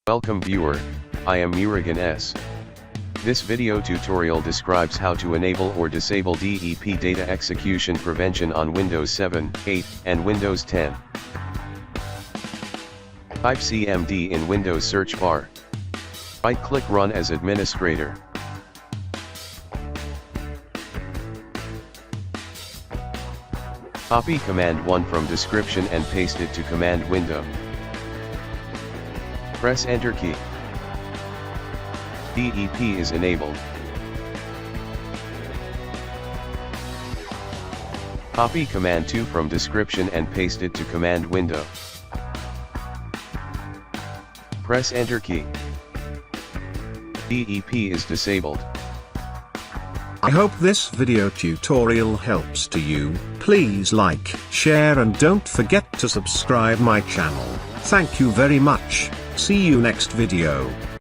Welcome viewer, I am Murugan S. This video tutorial describes how to enable or disable DEP data execution prevention on Windows 7, 8, and Windows 10. Type CMD in Windows search bar. Right-click Run as administrator. Copy command 1 from description and paste it to command window. Press Enter key. DEP is enabled. Copy command 2 from description and paste it to command window. Press Enter key. DEP is disabled. I hope this video tutorial helps to you. Please like, share and don't forget to subscribe my channel. Thank you very much. See you next video.